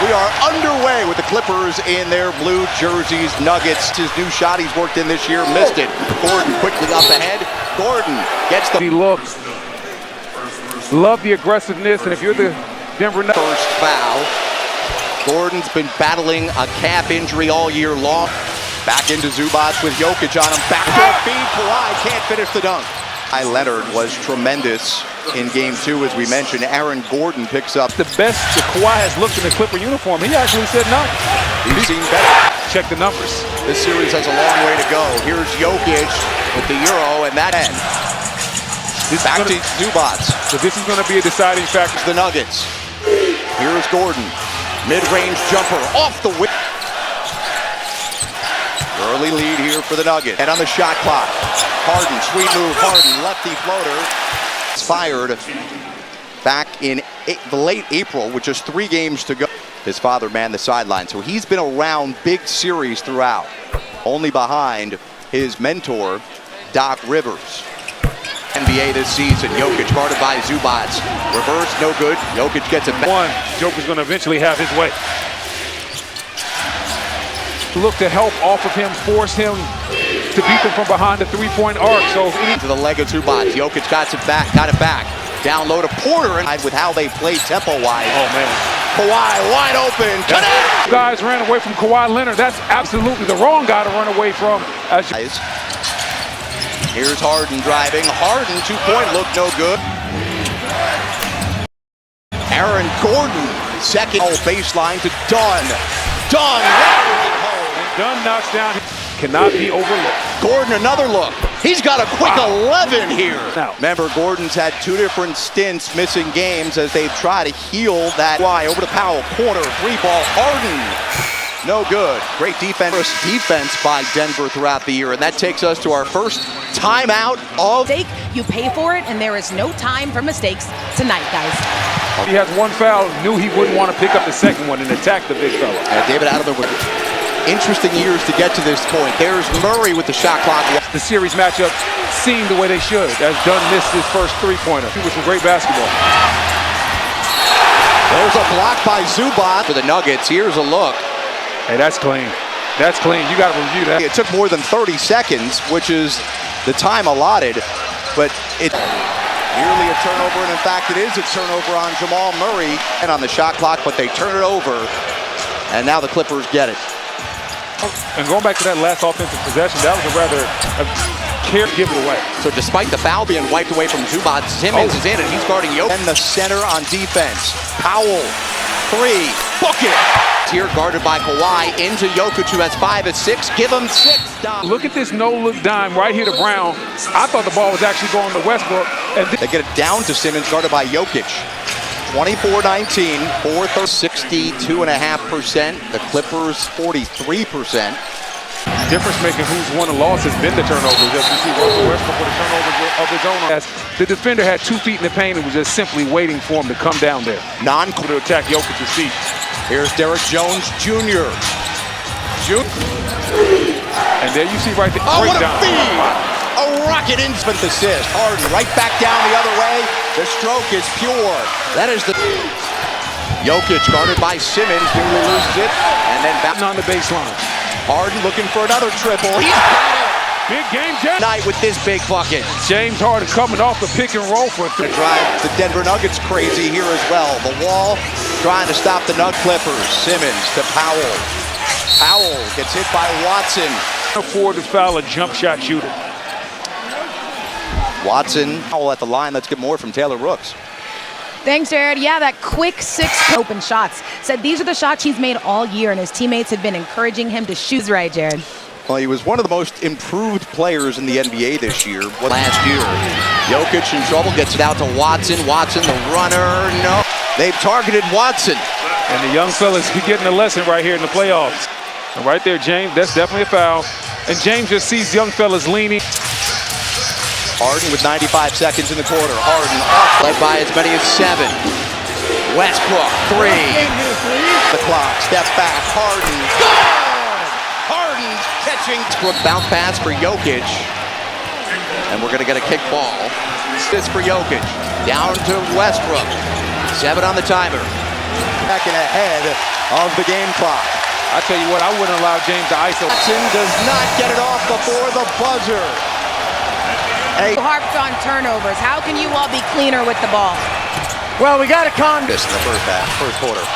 We are underway with the Clippers in their blue jerseys. Nuggets, his new shot he's worked in this year, missed it. Gordon quickly up ahead. Gordon gets the look. Love the aggressiveness, and if you're the Denver Nuggets. First foul. Gordon's been battling a calf injury all year long. Back into Zubac with Jokic on him. Backdoor feed. Kawhi can't finish the dunk. Leonard was tremendous in game 2, as we mentioned. Aaron Gordon picks up the best that Kawhi has looked in the Clipper uniform. He actually said no. He's seen better. Check the numbers. This series has a long way to go. Here's Jokic with the Euro, and that end. Back to Zubac. So this is going to be a deciding factor. The Nuggets. Here's Gordon. Mid-range jumper off the whip. Early lead here for the Nuggets. And on the shot clock. Harden, sweet move. Harden, lefty floater. It's fired back in the late April with just 3 games to go. His father manned the sideline, so he's been around big series throughout. Only behind his mentor, Doc Rivers. NBA this season. Jokic guarded by Zubac. Reverse, no good. Jokic gets it back. Joker's going to eventually have his way. Look to help off of him, force him to beat them from behind the 3-point arc. So to the leg of Zubac. Jokic got it back. Down low to Porter, and with how they played tempo-wise. Oh man. Kawhi wide open. Connect! Guys ran away from Kawhi Leonard. That's absolutely the wrong guy to run away from. Here's Harden driving. Harden 2-point look no good. Aaron Gordon second. Baseline to Dunn. Dunn. Dunn knocks down. Cannot be overlooked. Gordon, another look. He's got a quick 11 here. Now, remember, Gordon's had 2 different stints missing games as they try to heal that. Why? Over to Powell, corner, 3-ball, Harden. No good. Great defense by Denver throughout the year, and that takes us to our first timeout of. You pay for it, and there is no time for mistakes tonight, guys. He has 1 foul, knew he wouldn't want to pick up the second one and attack the big fella. David Adelman with interesting years to get to this point. There's Murray with the shot clock. The series matchup seemed the way they should, as Dunn missed his first 3-pointer. He was some great basketball. There's a block by Zubac for the Nuggets. Here's a look. Hey, that's clean. That's clean. You got to review that. It took more than 30 seconds, which is the time allotted, but it nearly a turnover, and in fact, it is a turnover on Jamal Murray and on the shot clock, but they turn it over, and now the Clippers get it. And going back to that last offensive possession, that was a rather care to give it away. So despite the foul being wiped away from Zubac, Simmons is in and he's guarding Jokic. And the center on defense. Powell, 3, book it. Here guarded by Kawhi into Jokic, who has 5 and 6. Give him 6. Look at this no-look dime right here to Brown. I thought the ball was actually going to Westbrook. And they get it down to Simmons, guarded by Jokic. 24-19, 62.5%. The Clippers 43%. Difference making who's won and lost has been the turnovers. As you see Russell Westbrook with a turnover of his own. As the defender had 2 feet in the paint and was just simply waiting for him to come down there. To attack Jokic's feet. Here's Derrick Jones Jr. And there you see right there. Oh, what a feed! A rocket infant assist. Harden right back down the other way. The stroke is pure. That is the Jokic guarded by Simmons. Nearly loses it. And then back on the baseline. Harden looking for another triple. He's got it. Big game, James. Night with this big bucket. James Harden coming off the pick and roll for to drive the Denver Nuggets crazy here as well. The wall trying to stop the Clippers. Simmons to Powell. Powell gets hit by Watson. Afford to foul a jump shot shooter. Watson, Powell at the line. Let's get more from Taylor Rooks. Thanks, Jared. Yeah, that quick 6 open shots. Said these are the shots he's made all year, and his teammates have been encouraging him to shoot. Right, Jared. Well, he was one of the most improved players in the NBA this year. Last year, Jokic in trouble, gets it out to Watson. Watson, the runner. No, they've targeted Watson. And the young fellas be getting a lesson right here in the playoffs. And right there, James, that's definitely a foul. And James just sees young fellas leaning. Harden with 95 seconds in the quarter. Harden off, led by as many as 7. Westbrook, 3. The clock, step back, Harden. Good! Harden's catching. Westbrook bounce pass for Jokic. And we're gonna get a kick ball. This for Jokic. Down to Westbrook. 7 on the timer. Second ahead of the game clock. I tell you what, I wouldn't allow James to ISO. Jackson does not get it off before the buzzer. Harped on turnovers. How can you all be cleaner with the ball? Well, we got a this in the first quarter.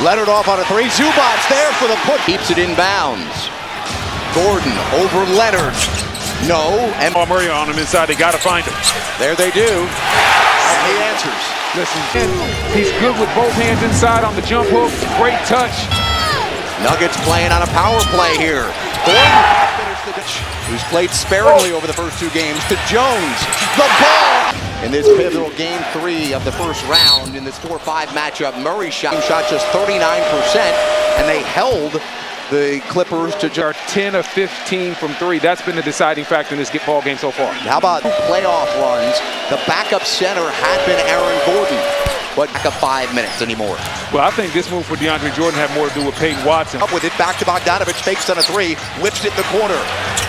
Leonard off on a three. Zubac's there for the put. Keeps it in bounds. Gordon over Leonard. No. And Murray on him inside. They got to find him. There they do. And he answers. Listen, he's good with both hands inside on the jump hook. Great touch. Nuggets playing on a power play here. Gordon, who's played sparingly over the first two games, to Jones. The ball! In this pivotal game 3 of the first round in this 4-5 matchup, Murray shot just 39%, and they held the Clippers to just 10 of 15 from 3. That's been the deciding factor in this ball game so far. How about playoff runs? The backup center had been Aaron Gordon, but back up 5 minutes anymore. Well, I think this move for DeAndre Jordan had more to do with Peyton Watson. Up with it, back to Bogdanovich, fakes on a 3, whips it in the corner.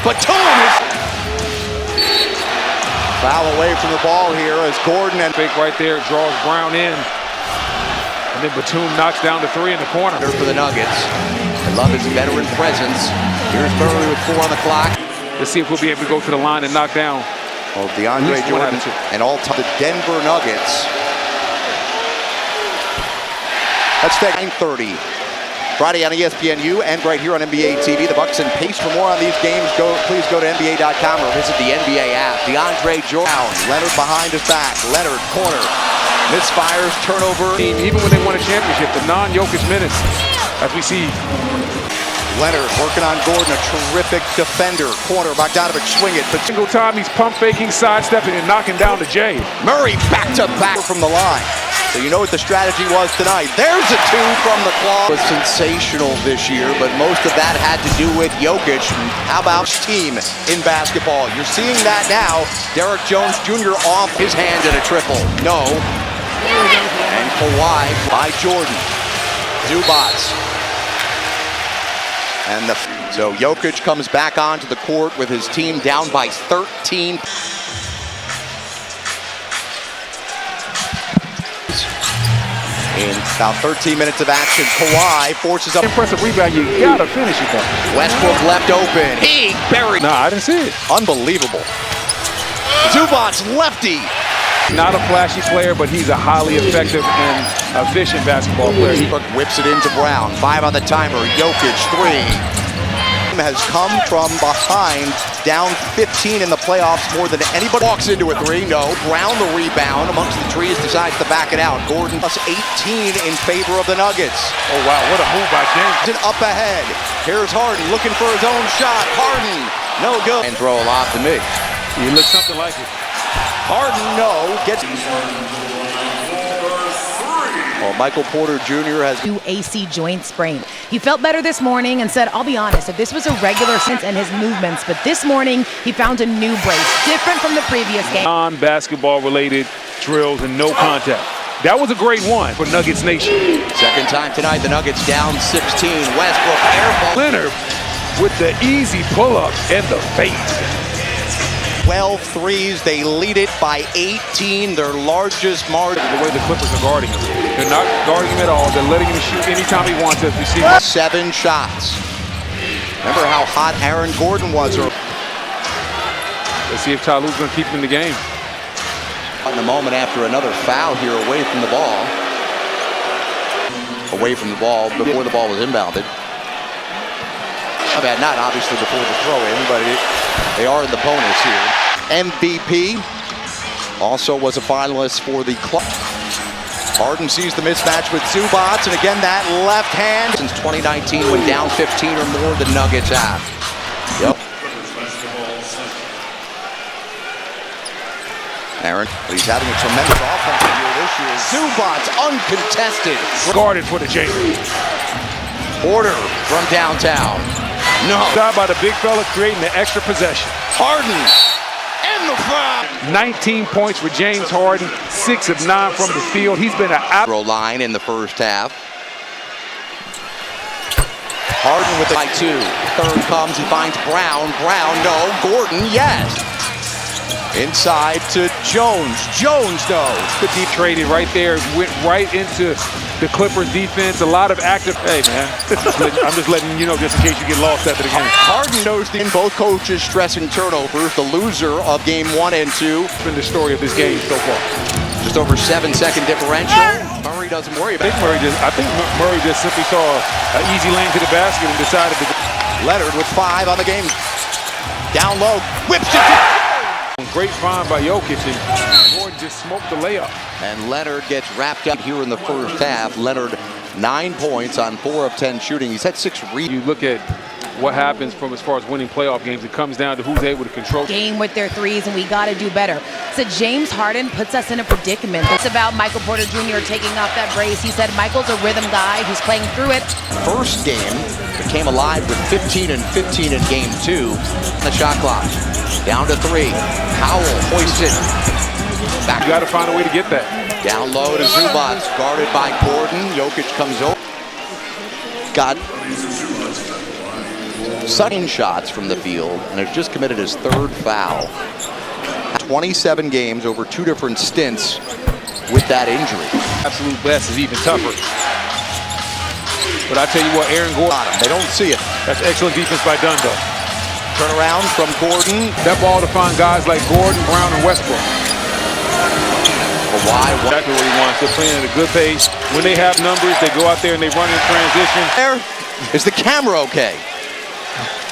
Batum is foul away from the ball here as Gordon and fake right there, draws Brown in. And then Batum knocks down the 3 in the corner. For the Nuggets. I love his veteran presence. Here's Murray with 4 on the clock. Let's see if we'll be able to go to the line and knock down. Well, DeAndre Jordan and all time the Denver Nuggets. Let's take 9:30. Friday on ESPNU and right here on NBA TV. The Bucks and Pace. For more on these games, please go to NBA.com or visit the NBA app. DeAndre Jordan. Leonard behind his back. Leonard corner. Misfires, turnover. Even when they won a championship, the non-Jokic minutes, as we see. Leonard working on Gordon, a terrific defender. Corner, Bogdanovich swing it. But single time he's pump faking, sidestepping, and knocking down to Jay. Murray back to back from the line. So you know what the strategy was tonight. There's a 2 from the claw. It was sensational this year, but most of that had to do with Jokic. How about team in basketball? You're seeing that now. Derrick Jones Jr. off his hand in a triple. No. And Kawhi by Jordan. Zubac. And so Jokic comes back onto the court with his team down by 13. In about 13 minutes of action, Kawhi forces up. Impressive rebound. You gotta finish it though. Westbrook left open. He buried. Nah, I didn't see it. Unbelievable. Zubac lefty. Not a flashy player, but he's a highly effective and efficient basketball player. He whips it into Brown. 5 on the timer. Jokic 3. Has come from behind, down 15 in the playoffs more than anybody. Walks into a 3. No. Brown the rebound amongst the trees, decides to back it out. Gordon plus 18 in favor of the Nuggets. Oh wow, what a move by James. Up ahead. Here's Harden looking for his own shot. Harden, no good. And throw a lob to me. He looks something like it. Harden, no. Gets. Well, Michael Porter Jr. has AC joint sprain. He felt better this morning and said, I'll be honest, if this was a regular sense and his movements, but this morning he found a new brace, different from the previous game. Non-basketball related drills and no contact. That was a great one for Nuggets Nation. Second time tonight, the Nuggets down 16. Westbrook airball. Leonard with the easy pull-up and the fade. 12 threes, they lead it by 18, their largest margin. The way the Clippers are guarding him. They're not guarding him at all. They're letting him shoot anytime he wants, as we see. 7 shots. Remember how hot Aaron Gordon was. Let's see if Ty Lue's going to keep him in the game. In a moment after another foul here away from the ball. Away from the ball before the ball was inbounded. I mean, not obviously before the throw-in, but they are in the bonus here. MVP also was a finalist for the club. Harden sees the mismatch with Zubac, and again that left hand. Since 2019, when down 15 or more, the Nuggets have. Yep. Aaron, but he's having a tremendous offensive year this year. Zubac uncontested. Guarded for the J. Porter from downtown. No. Shot by the big fella, creating the extra possession. Harden and the foul. 19 points for James Harden, 6 of 9 from the field. He's been an out line in the first half. Harden with the by 2. Third comes, he finds Brown. Brown, no. Gordon, yes. Inside to Jones. Jones knows. The deep traded right there, went right into the Clippers defense. A lot of active. Hey, man, I'm just letting you know just in case you get lost after the game. Harden knows both coaches stressing turnovers. The loser of game 1 and 2. It's been the story of this game so far. Just over 7-second differential. Murray doesn't worry about it. I think Murray just simply saw an easy lane to the basket and decided to. Leonard with 5 on the game. Down low. Whips it. Great find by Jokic, and Gordon just smoked the layup. And Leonard gets wrapped up here in the first half. Leonard 9 points on 4 of 10 shooting. He's had 6 rebounds. You look at what happens from as far as winning playoff games. It comes down to who's able to control game with their threes, and we got to do better. So James Harden puts us in a predicament. It's about Michael Porter Jr. taking off that brace. He said Michael's a rhythm guy. He's playing through it. First game became alive with 15 and 15 in game 2. The shot clock down to 3. Powell hoists it back. You got to find a way to get that. Down low to Zubac, guarded by Gordon. Jokic comes over. Got 7 shots from the field and has just committed his 3rd foul. 27 games over 2 different stints with that injury. Absolute best is even tougher. But I tell you what, Aaron Gordon, they don't see it. That's excellent defense by Dundo. Turn around from Gordon. That ball to find guys like Gordon, Brown, and Westbrook. Why? Exactly what he wants. They're playing at a good pace. When they have numbers, they go out there and they run in transition. There is the camera okay?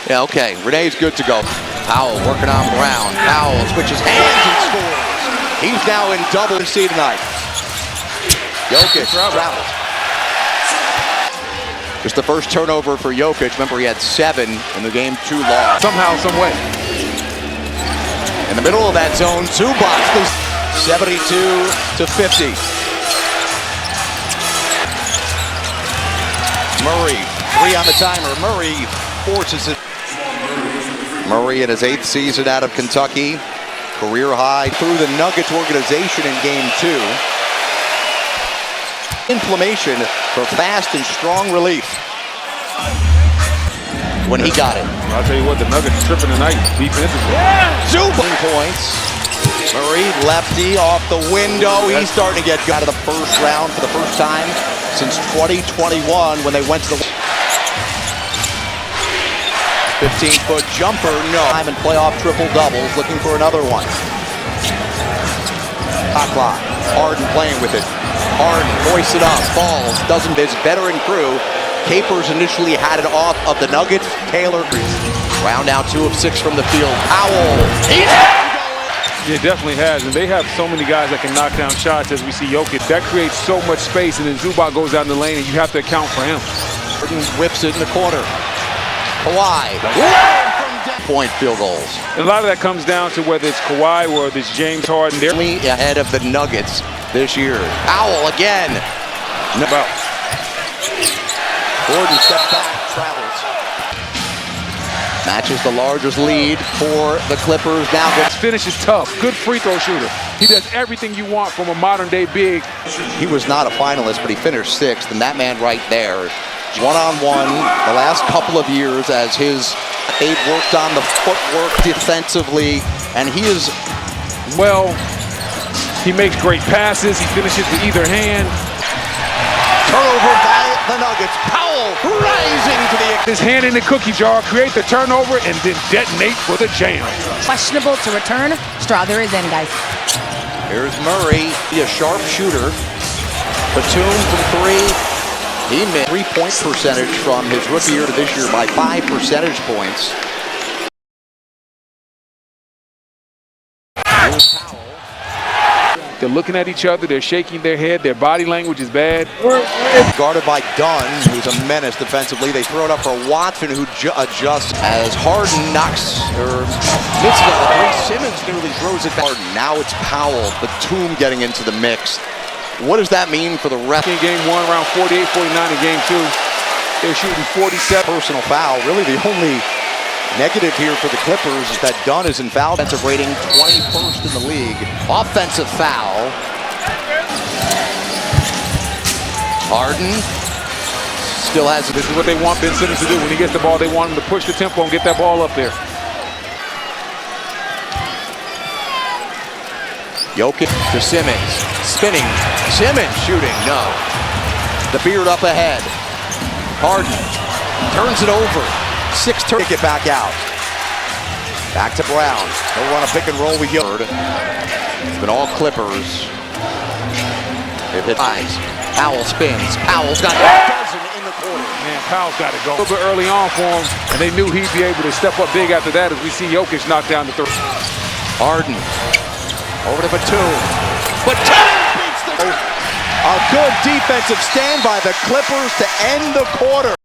Yeah, okay. Renee's good to go. Powell working on Brown. Powell switches hands and scores. He's now in double C tonight. Jokic travels. Just the first turnover for Jokic. Remember, he had 7 in the game 2 loss. Somehow, some way. In the middle of that zone, Zubac goes 72 to 50. Murray, 3 on the timer. Murray forces it. Murray in his 8th season out of Kentucky. Career high through the Nuggets organization in game 2. Inflammation for fast and strong relief. When he got it. I'll tell you what, the Nuggets are tripping tonight defensively. Zubac points. Murray, lefty off the window. He's starting to get out of the first round for the first time since 2021 when they went to the 15-foot jumper. No. Time in playoff triple-doubles, looking for another one. Hot clock. Harden playing with it. Harden hoists it up, falls, doesn't. His veteran crew. Capers initially had it off of the Nuggets. Taylor, round out 2 of 6 from the field. Powell. It definitely has, and they have so many guys that can knock down shots as we see Jokic. That creates so much space, and then Zubac goes out in the lane, and you have to account for him. Harden whips it in the corner. Kawhi. Point field goals. And a lot of that comes down to whether it's Kawhi or it's James Harden. They're ahead of the Nuggets this year. Powell again. Gordon steps back, travels. Matches the largest lead for the Clippers. Now his finish is tough. Good free throw shooter. He does everything you want from a modern day big. He was not a finalist, but he finished 6th, and that man right there, one-on-one the last couple of years as they've worked on the footwork defensively, and he is, well, he makes great passes. He finishes with either hand. Turnover by the Nuggets. Powell rising to the... His hand in the cookie jar, create the turnover, and then detonate for the jam. Questionable to return. Strawther is in, guys. Here's Murray, a sharp shooter. Batum from 3. He made 3-point percentage from his rookie year to this year by 5 percentage points. They're looking at each other, they're shaking their head, their body language is bad. Guarded by Dunn, who's a menace defensively. They throw it up for Watson, who adjusts as Harden knocks, or misses it. Simmons nearly throws it back. Now it's Powell, Batum getting into the mix. What does that mean for the rest? In game 1, around 48, 49 in game 2. They're shooting 47. Personal foul. Really the only negative here for the Clippers is that Dunn is in foul. Defensive rating 21st in the league. Offensive foul. Harden still has it. This is what they want Ben Simmons to do. When he gets the ball, they want him to push the tempo and get that ball up there. Jokic to Simmons. Spinning. Simmons shooting. No. The beard up ahead. Harden turns it over. 6 turn. Kick it back out. Back to Brown. He'll run a pick and roll with Jokic. It's been all Clippers. It hit eyes. Powell spins. Powell's got a dozen in the corner. Man, Powell's got to go. A little bit early on for him, and they knew he'd be able to step up big after that as we see Jokic knock down the third. Harden. Over to Batum. Batum beats the... A good defensive stand by the Clippers to end the quarter.